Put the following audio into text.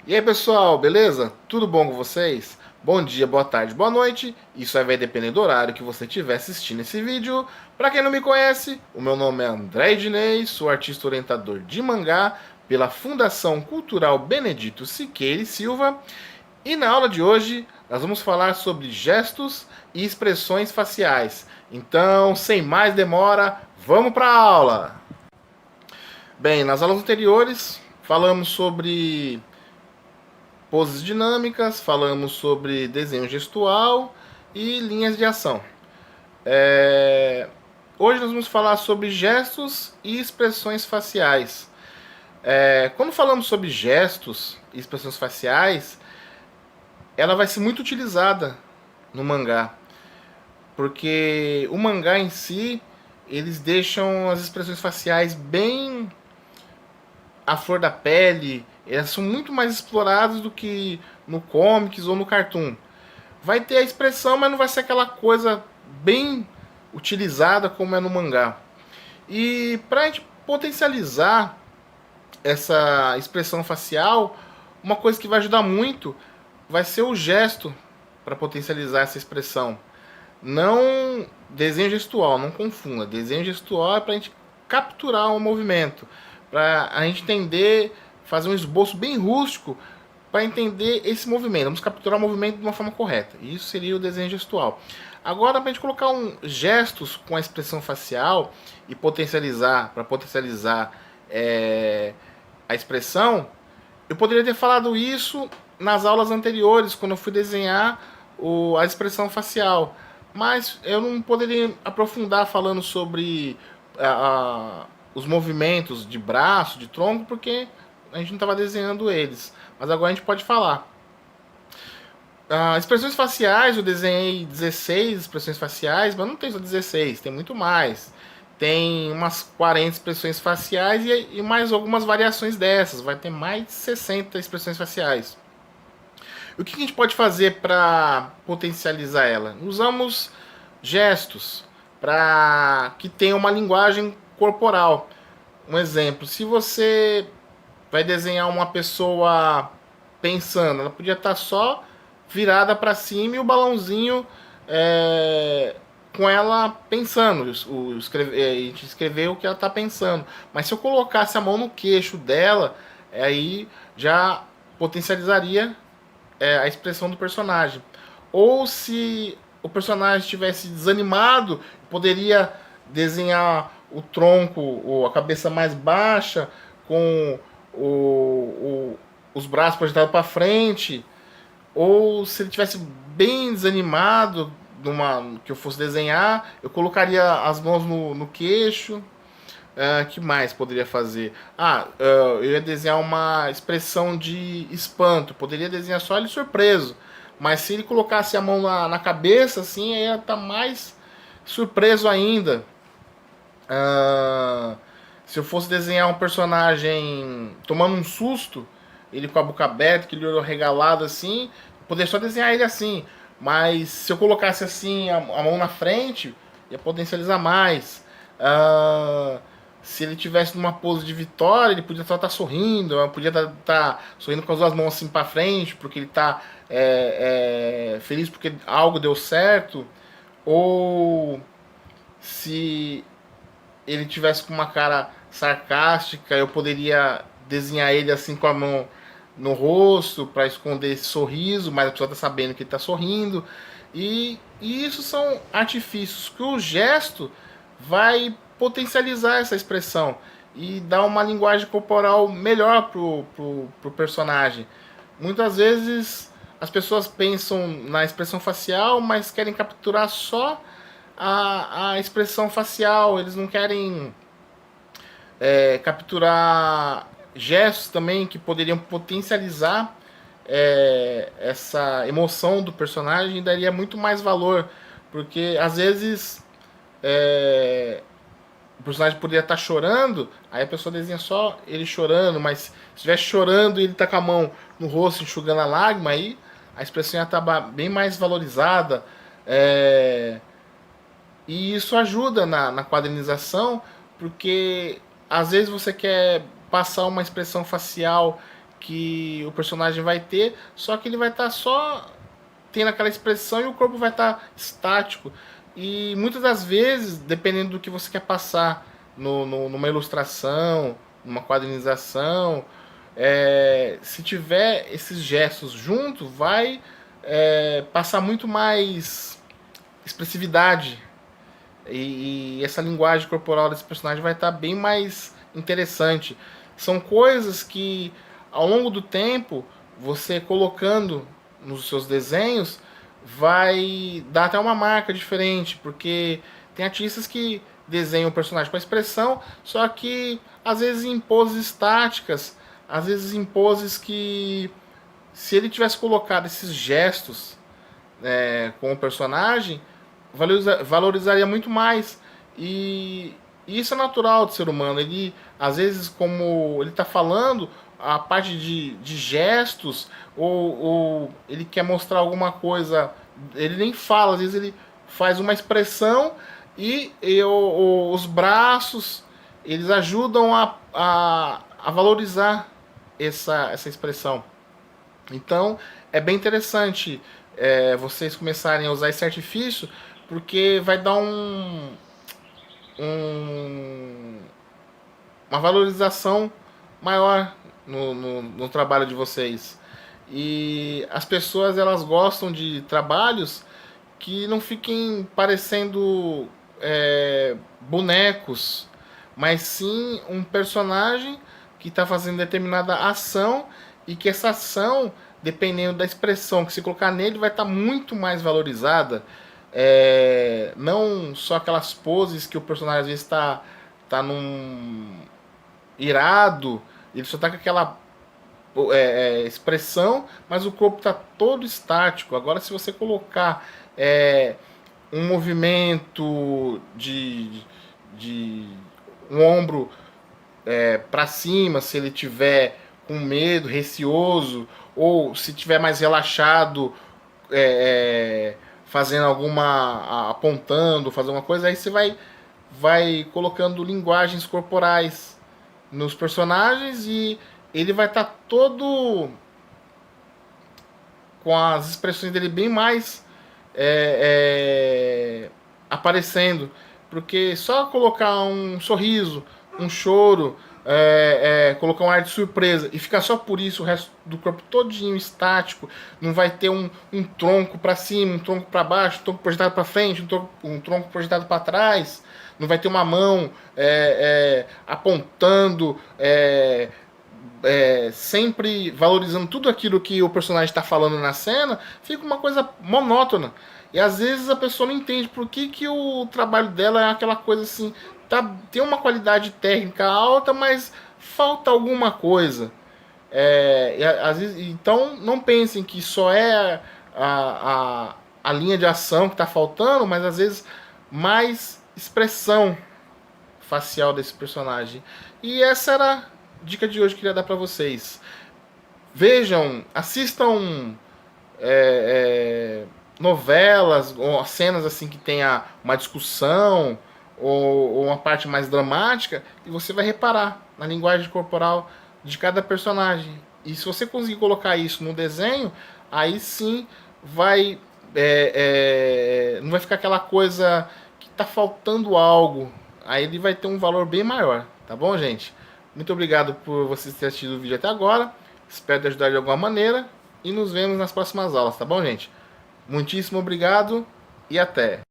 E aí pessoal, beleza? Tudo bom com vocês? Bom dia, boa tarde, boa noite. Isso aí vai depender do horário que você estiver assistindo esse vídeo. Para quem não me conhece, o meu nome é André Ednei, sou artista orientador de mangá pela Fundação Cultural Benedito Siqueira e Silva. E na aula de hoje nós vamos falar sobre gestos e expressões faciais. Então, sem mais demora, vamos para a aula! Bem, nas aulas anteriores falamos sobre poses dinâmicas, falamos sobre desenho gestual e linhas de ação. Hoje nós vamos falar sobre gestos e expressões faciais. Quando falamos sobre gestos e expressões faciais, ela vai ser muito utilizada no mangá, porque o mangá em si, eles deixam as expressões faciais bem à flor da pele, elas são muito mais exploradas do que no comics ou no cartoon. Vai ter a expressão, mas não vai ser aquela coisa bem utilizada como é no mangá. E para a gente potencializar essa expressão facial, uma coisa que vai ajudar muito vai ser o gesto para potencializar essa expressão. Não desenho gestual, não confunda. Desenho gestual é para a gente capturar o movimento, para a gente entender, fazer um esboço bem rústico para entender esse movimento. Vamos capturar o movimento de uma forma correta. Isso seria o desenho gestual. Agora, para a gente colocar gestos com a expressão facial e potencializar, para potencializar a expressão, eu poderia ter falado isso nas aulas anteriores, quando eu fui desenhar a expressão facial. Mas eu não poderia aprofundar falando sobre os movimentos de braço, de tronco, porque a gente não estava desenhando eles. Mas agora a gente pode falar. Expressões faciais, eu desenhei 16 expressões faciais, mas não tem só 16, tem muito mais. Tem umas 40 expressões faciais e mais algumas variações dessas. Vai ter mais de 60 expressões faciais. O que a gente pode fazer para potencializar ela? Usamos gestos para que tenha uma linguagem corporal. Um exemplo, se você vai desenhar uma pessoa pensando, ela podia estar só virada para cima e o balãozinho com ela pensando, a gente escreveu o que ela está pensando. Mas se eu colocasse a mão no queixo dela, aí já potencializaria a expressão do personagem. Ou se o personagem estivesse desanimado, poderia desenhar o tronco ou a cabeça mais baixa com os braços projetados para frente. Ou se ele tivesse bem desanimado que eu fosse desenhar, eu colocaria as mãos no queixo. Que mais poderia fazer? Eu ia desenhar uma expressão de espanto. Poderia desenhar só ele surpreso. Mas se ele colocasse a mão na cabeça, assim, aí ia estar mais surpreso ainda. Se eu fosse desenhar um personagem tomando um susto, ele com a boca aberta, aquele olho regalado assim, eu poderia só desenhar ele assim. Mas se eu colocasse assim a mão na frente, ia potencializar mais. Se ele tivesse numa pose de vitória, ele podia estar sorrindo, podia estar sorrindo com as duas mãos assim para frente, porque ele está feliz porque algo deu certo. Ou se ele tivesse com uma cara sarcástica, eu poderia desenhar ele assim com a mão no rosto para esconder esse sorriso, mas a pessoa está sabendo que ele está sorrindo. E isso são artifícios que o gesto vai potencializar essa expressão e dar uma linguagem corporal melhor pro personagem. Muitas vezes as pessoas pensam na expressão facial, mas querem capturar só a expressão facial. Eles não querem capturar gestos também que poderiam potencializar essa emoção do personagem e daria muito mais valor. Porque às vezes o personagem poderia estar chorando, aí a pessoa desenha só ele chorando, mas se estivesse chorando e ele tá com a mão no rosto enxugando a lágrima, aí a expressão ia estar bem mais valorizada. E isso ajuda na quadrinização, porque às vezes você quer passar uma expressão facial que o personagem vai ter, só que ele vai estar só tendo aquela expressão e o corpo vai estar estático. E muitas das vezes, dependendo do que você quer passar numa ilustração, numa quadrinização, se tiver esses gestos junto, vai passar muito mais expressividade. E essa linguagem corporal desse personagem vai estar bem mais interessante. São coisas que, ao longo do tempo, você colocando nos seus desenhos, vai dar até uma marca diferente, porque tem artistas que desenham o personagem com a expressão, só que às vezes em poses estáticas, às vezes em poses que, se ele tivesse colocado esses gestos com o personagem, valorizaria muito mais. E isso é natural do ser humano. Ele, às vezes, como ele está falando, a parte de gestos, ou ele quer mostrar alguma coisa, ele nem fala, às vezes ele faz uma expressão e os braços, eles ajudam a valorizar essa expressão. Então, é bem interessante vocês começarem a usar esse artifício, porque vai dar uma valorização maior no trabalho de vocês. E as pessoas, elas gostam de trabalhos que não fiquem parecendo bonecos, mas sim um personagem que está fazendo determinada ação, e que essa ação, dependendo da expressão que se colocar nele, vai estar muito mais valorizada. Não só aquelas poses que o personagem às vezes tá num irado, ele só tá com aquela expressão, mas o corpo tá todo estático. Agora, se você colocar um movimento de um ombro para cima, se ele tiver com medo, receoso, ou se tiver mais relaxado, fazendo apontando, fazendo uma coisa, aí você vai colocando linguagens corporais nos personagens, e ele vai estar todo com as expressões dele bem mais aparecendo, porque só colocar um sorriso, um choro, colocar um ar de surpresa e ficar só por isso, o resto do corpo todinho estático, não vai ter um tronco para cima, um tronco para baixo, um tronco projetado para frente, um tronco projetado para trás, não vai ter uma mão apontando, sempre valorizando tudo aquilo que o personagem está falando na cena. Fica uma coisa monótona. E às vezes a pessoa não entende por que o trabalho dela é aquela coisa assim, tem uma qualidade técnica alta, mas falta alguma coisa. Às vezes, então não pensem que só é a linha de ação que está faltando, mas às vezes mais expressão facial desse personagem. E essa era a dica de hoje que eu queria dar para vocês. Vejam, assistam novelas ou cenas assim que tenha uma discussão ou uma parte mais dramática, e você vai reparar na linguagem corporal de cada personagem. E se você conseguir colocar isso no desenho, aí sim vai não vai ficar aquela coisa que está faltando algo. Aí ele vai ter um valor bem maior, tá bom, gente? Muito obrigado por vocês terem assistido o vídeo até agora. Espero te ajudar de alguma maneira. E nos vemos nas próximas aulas, tá bom, gente? Muitíssimo obrigado e até!